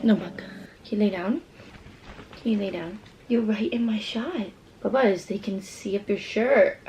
No, Buck. Can you lay down? Can you lay down? You're right in my shot. Bubba's, they can see up your shirt.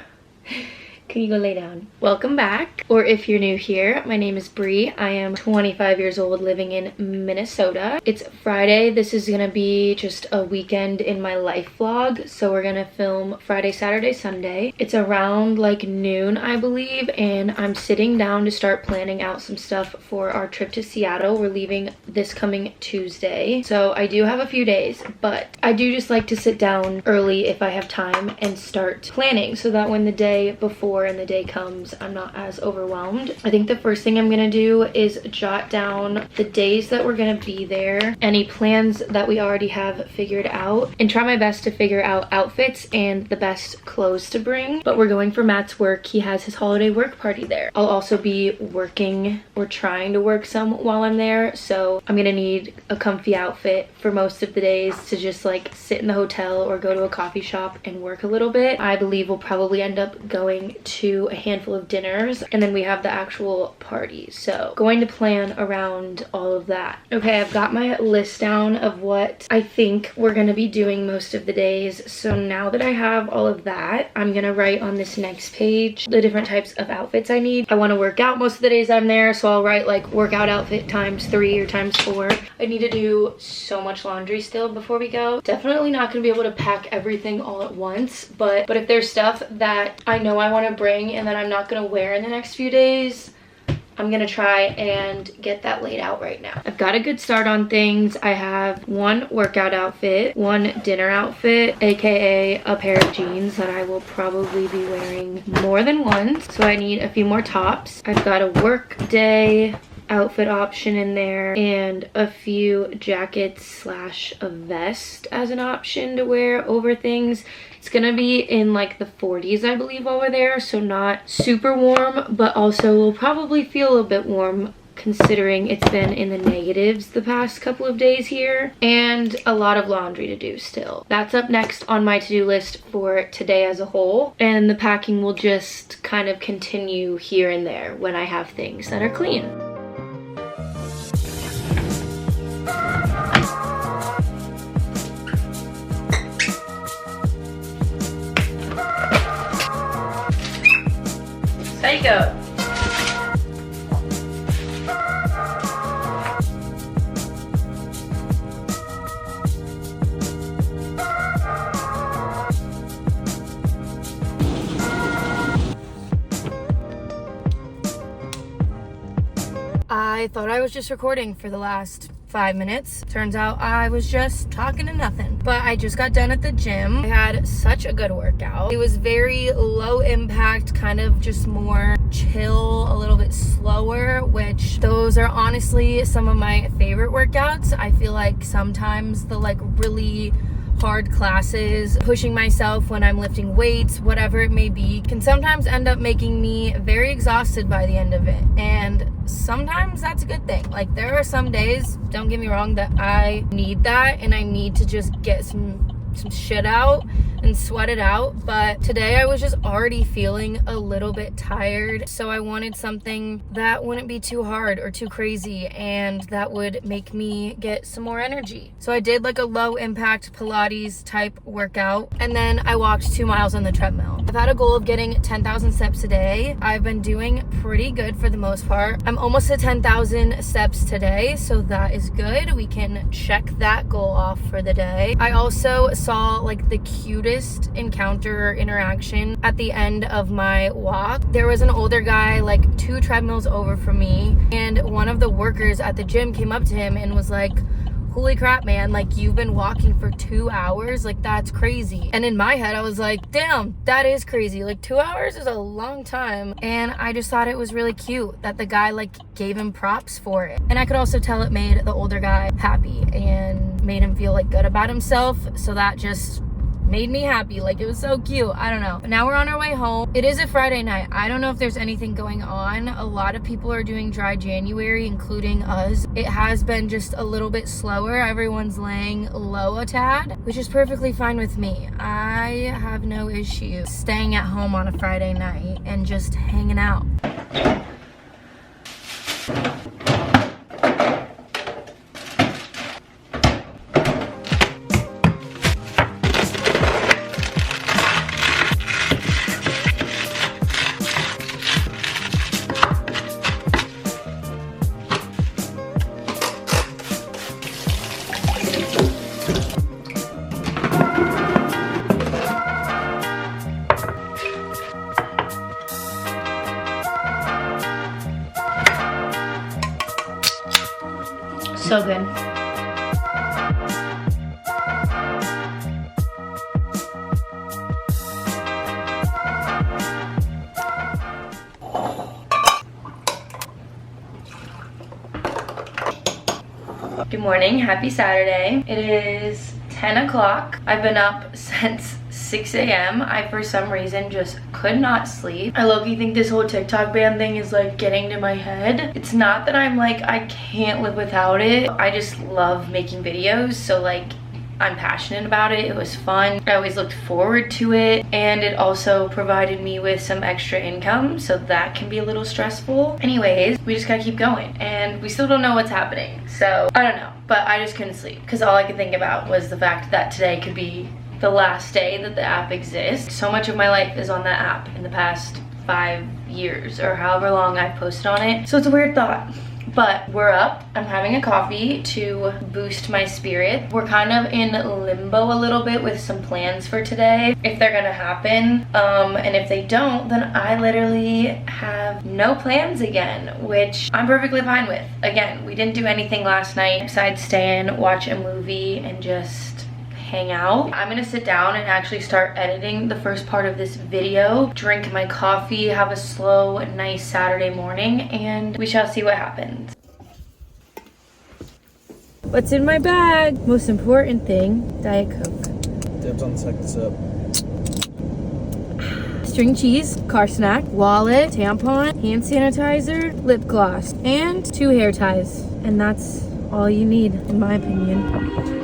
Can you go lay down? Welcome back, or if you're new here, my name is Bree. I am 25 years old, living in Minnesota. It's Friday. This is gonna be just a weekend in my life vlog. So we're gonna film Friday, Saturday, Sunday. It's around like noon, I believe, and I'm sitting down to start planning out some stuff for our trip to Seattle. We're leaving this coming Tuesday. So I do have a few days, but I do just like to sit down early if I have time and start planning so that when the day before and the day comes, I'm not as overwhelmed. I think the first thing I'm gonna do is jot down the days that we're gonna be there, any plans that we already have figured out, and try my best to figure out outfits and the best clothes to bring. But we're going for Matt's work. He has his holiday work party there. I'll also be working or trying to work some while I'm there, so I'm gonna need a comfy outfit for most of the days to just like sit in the hotel or go to a coffee shop and work a little bit. I believe we'll probably end up going to a handful of dinners, and then we have the actual party, so going to plan around all of that. Okay, I've got my list down of what I think we're gonna be doing most of the days. So now that I have all of that, I'm gonna write on this next page the different types of outfits I need. I want to work out most of the days I'm there, so I'll write like workout outfit ×3 or ×4. I need to do so much laundry still before we go. Definitely not gonna be able to pack everything all at once, but if there's stuff that I know I want to bring and that I'm not gonna wear in the next few days, I'm gonna try and get that laid out right now. I've got a good start on things. I have one workout outfit, one dinner outfit, aka a pair of jeans that I will probably be wearing more than once, so I need a few more tops. I've got a work day outfit option in there and a few jackets / a vest as an option to wear over things. It's gonna be in like the 40s, I believe, over there, so not super warm, but also will probably feel a bit warm considering it's been in the negatives the past couple of days here, and a lot of laundry to do still. That's up next on my to-do list for today as a whole, and the packing will just kind of continue here and there when I have things that are clean. Psycho. I thought I was just recording for the last 5 minutes. Turns out I was just talking to nothing. But I just got done at the gym. I had such a good workout. It was very low impact, kind of just more chill, a little bit slower, which those are honestly some of my favorite workouts. I feel like sometimes the like really hard classes, pushing myself when I'm lifting weights, whatever it may be, can sometimes end up making me very exhausted by the end of it. And sometimes that's a good thing. Like there are some days, don't get me wrong, that I need that and I need to just get some shit out and sweat it out. But today I was just already feeling a little bit tired, so I wanted something that wouldn't be too hard or too crazy and that would make me get some more energy. So I did like a low impact Pilates type workout, and then I walked 2 miles on the treadmill. I've had a goal of getting 10,000 steps a day. I've been doing pretty good for the most part. I'm almost at 10,000 steps today, so that is good. We can check that goal off for the day. I also saw like the cutest encounter or interaction at the end of my walk. There was an older guy like 2 treadmills over from me, and one of the workers at the gym came up to him and was like, holy crap, man, like you've been walking for 2 hours, like that's crazy. And in my head I was like, damn, that is crazy. Like 2 hours is a long time. And I just thought it was really cute that the guy like gave him props for it. And I could also tell it made the older guy happy and made him feel like good about himself, so that just made me happy. Like it was so cute. I don't know. But now we're on our way home. It is a Friday night. I don't know if there's anything going on. A lot of people are doing dry January, including us. It has been just a little bit slower. Everyone's laying low a tad, which is perfectly fine with me. I have no issue staying at home on a Friday night and just hanging out. So good. Good morning, happy Saturday. It is 10 o'clock. I've been up since 6 a.m. I, for some reason, just could not sleep. I low-key think this whole TikTok ban thing is like getting to my head. It's not that I'm like, I can't live without it. I just love making videos, so like, I'm passionate about it. It was fun. I always looked forward to it, and it also provided me with some extra income, so that can be a little stressful. Anyways, we just gotta keep going, and we still don't know what's happening, so I don't know, but I just couldn't sleep because all I could think about was the fact that today could be the last day that the app exists. So much of my life is on that app in the past 5 years or however long I've posted on it, so it's a weird thought. But we're up. I'm having a coffee to boost my spirit. We're kind of in limbo a little bit with some plans for today, if they're gonna happen. And if they don't, then I literally have no plans again, which I'm perfectly fine with. Again, we didn't do anything last night besides stay in, watch a movie, and just hang out. I'm gonna sit down and actually start editing the first part of this video, drink my coffee, have a slow, nice Saturday morning, and we shall see what happens. What's in my bag? Most important thing, Diet Coke. Dibs on the second sip. String cheese, car snack, wallet, tampon, hand sanitizer, lip gloss, and 2 hair ties. And that's all you need, in my opinion.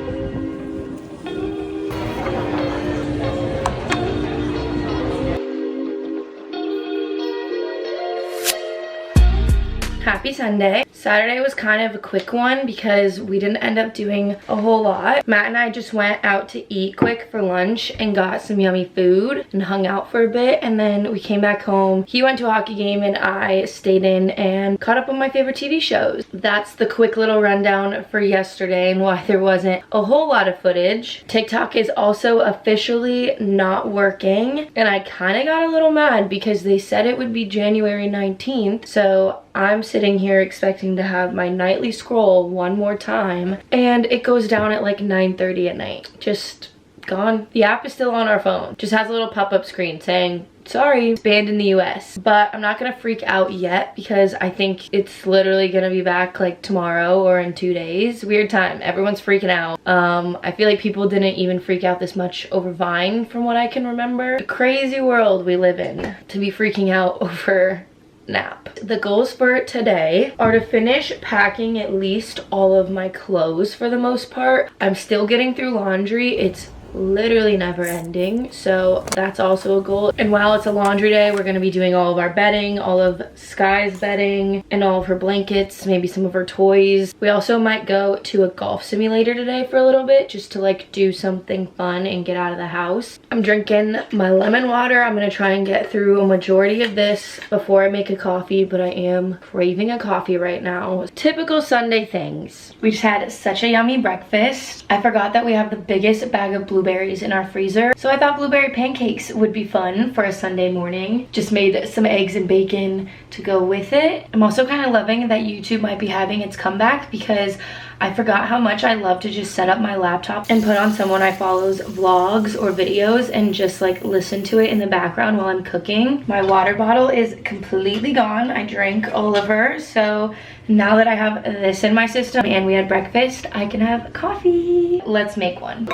Happy Sunday. Saturday was kind of a quick one because we didn't end up doing a whole lot. Matt and I just went out to eat quick for lunch and got some yummy food and hung out for a bit, and then we came back home. He went to a hockey game and I stayed in and caught up on my favorite TV shows. That's the quick little rundown for yesterday and why there wasn't a whole lot of footage. TikTok is also officially not working, and I kind of got a little mad because they said it would be January 19th, so I'm sitting here expecting to have my nightly scroll one more time, and it goes down at like 9:30 at night. Just gone. The app is still on our phone. Just has a little pop-up screen saying, sorry, it's banned in the US. But I'm not gonna freak out yet because I think it's literally gonna be back like tomorrow or in 2 days. Weird time. Everyone's freaking out. I feel like people didn't even freak out this much over Vine from what I can remember. The crazy world we live in to be freaking out over nap. The goals for today are to finish packing at least all of my clothes for the most part. I'm still getting through laundry. It's literally never ending, so that's also a goal. And while it's a laundry day, we're going to be doing all of our bedding, all of Sky's bedding, and all of her blankets, maybe some of her toys. We also might go to a golf simulator today for a little bit just to like do something fun and get out of the house. I'm drinking my lemon water. I'm going to try and get through a majority of this before I make a coffee, but I am craving a coffee right now. Typical Sunday things. We just had such a yummy breakfast. I forgot that we have the biggest bag of blueberries in our freezer, so I thought blueberry pancakes would be fun for a Sunday morning. Just made some eggs and bacon to go with it. I'm also kind of loving that YouTube might be having its comeback because I forgot how much I love to just set up my laptop and put on someone I follow's vlogs or videos and just like listen to it in the background while I'm cooking. My water bottle is completely gone. I drank all of her, so now that I have this in my system and we had breakfast, I can have coffee. Let's make one.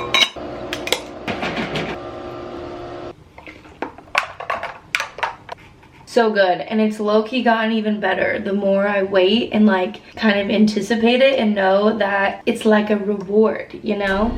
So good, and it's low-key gotten even better the more I wait and like kind of anticipate it and know that it's like a reward, you know?